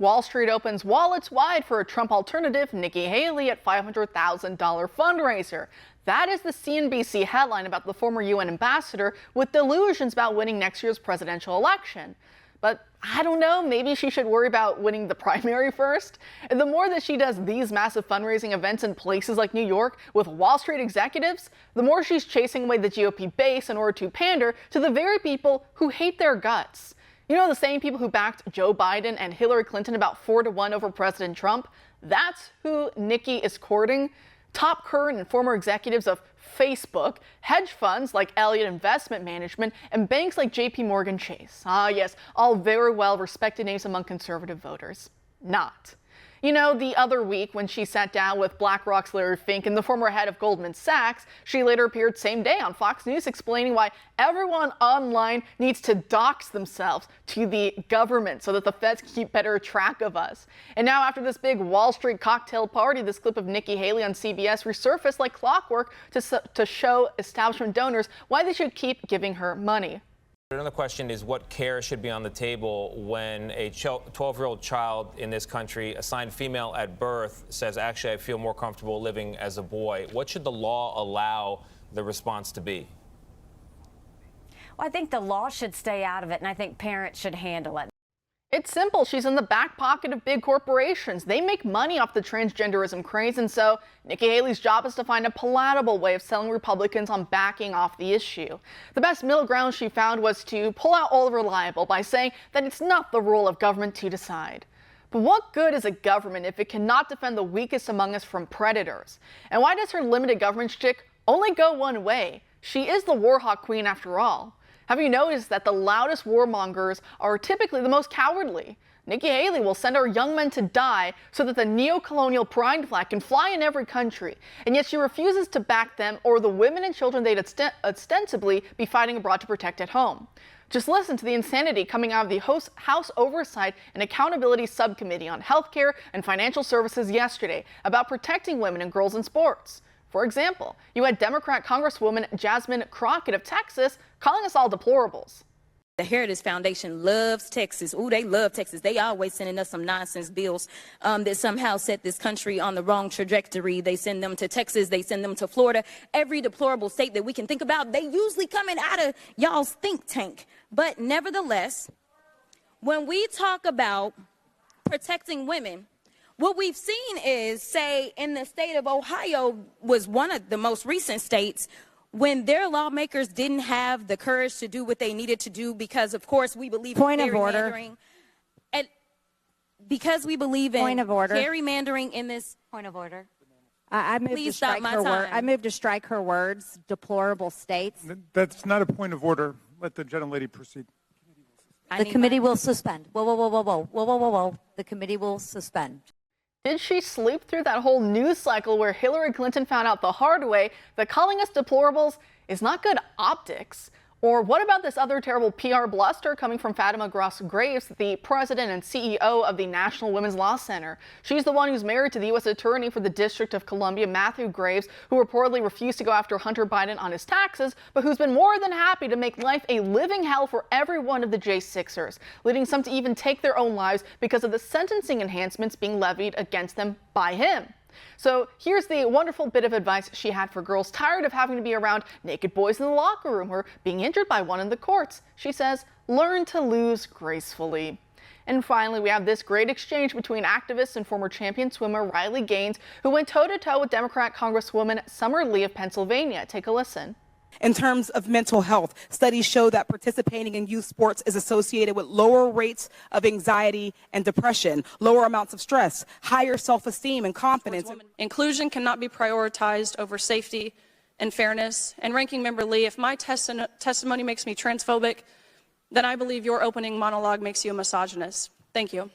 Wall Street opens wallets wide for a Trump alternative, Nikki Haley, at $500,000 fundraiser. That is the CNBC headline about the former UN ambassador with delusions about winning next year's presidential election. But I don't know, maybe she should worry about winning the primary first. And the more that she does these massive fundraising events in places like New York with Wall Street executives, the more she's chasing away the GOP base in order to pander to the very people who hate their guts. You know, the same people who backed Joe Biden and Hillary Clinton about 4-1 over President Trump? That's who Nikki is courting. Top current and former executives of Facebook, hedge funds like Elliott Investment Management, and banks like JP Morgan Chase. Ah, yes, all very well respected names among conservative voters. Not. You know, the other week when she sat down with BlackRock's Larry Fink and the former head of Goldman Sachs, she later appeared same day on Fox News explaining why everyone online needs to dox themselves to the government so that the feds can keep better track of us. And now after this big Wall Street cocktail party, this clip of Nikki Haley on CBS resurfaced like clockwork to show establishment donors why they should keep giving her money. Another question is what care should be on the table when a 12-year-old child in this country, assigned female at birth, says, actually, I feel more comfortable living as a boy. What should the law allow the response to be? Well, I think the law should stay out of it, and I think parents should handle it. It's simple. She's in the back pocket of big corporations. They make money off the transgenderism craze, and so Nikki Haley's job is to find a palatable way of selling Republicans on backing off the issue. The best middle ground she found was to pull out all the reliable by saying that it's not the role of government to decide. But what good is a government if it cannot defend the weakest among us from predators? And why does her limited government shtick only go one way? She is the war hawk queen after all. Have you noticed that the loudest warmongers are typically the most cowardly? Nikki Haley will send our young men to die so that the neo-colonial pride flag can fly in every country, and yet she refuses to back them or the women and children they'd ostensibly be fighting abroad to protect at home. Just listen to the insanity coming out of the House Oversight and Accountability Subcommittee on Healthcare and Financial Services yesterday about protecting women and girls in sports. For example, you had Democrat Congresswoman Jasmine Crockett of Texas calling us all deplorables. The Heritage Foundation loves Texas. Ooh, they love Texas. They always sending us some nonsense bills that somehow set this country on the wrong trajectory. They send them to Texas. They send them to Florida. Every deplorable state that we can think about, they usually coming out of y'all's think tank. But nevertheless, when we talk about protecting women, what we've seen is, say, in the state of Ohio was one of the most recent states when their lawmakers didn't have the courage to do what they needed to do because, of course, we believe in gerrymandering. And because we believe in gerrymandering in this... Point of order. I moved to strike her word. I moved to strike her words, deplorable states. That's not a point of order. Let the gentlelady proceed. The committee will suspend. Whoa, whoa, whoa, whoa, whoa, whoa, whoa, whoa, whoa. The committee will suspend. Did she sleep through that whole news cycle where Hillary Clinton found out the hard way that calling us deplorables is not good optics? Or what about this other terrible PR bluster coming from Fatima Gross-Graves, the president and CEO of the National Women's Law Center? She's the one who's married to the U.S. Attorney for the District of Columbia, Matthew Graves, who reportedly refused to go after Hunter Biden on his taxes, but who's been more than happy to make life a living hell for every one of the J6ers, leading some to even take their own lives because of the sentencing enhancements being levied against them by him. So here's the wonderful bit of advice she had for girls tired of having to be around naked boys in the locker room or being injured by one in the courts. She says, learn to lose gracefully. And finally, we have this great exchange between activists and former champion swimmer Riley Gaines, who went toe-to-toe with Democrat Congresswoman Summer Lee of Pennsylvania. Take a listen. In terms of mental health, studies show that participating in youth sports is associated with lower rates of anxiety and depression, lower amounts of stress, higher self-esteem and confidence. Inclusion cannot be prioritized over safety and fairness. And Ranking Member Lee, if my testimony makes me transphobic, then I believe your opening monologue makes you a misogynist. Thank you.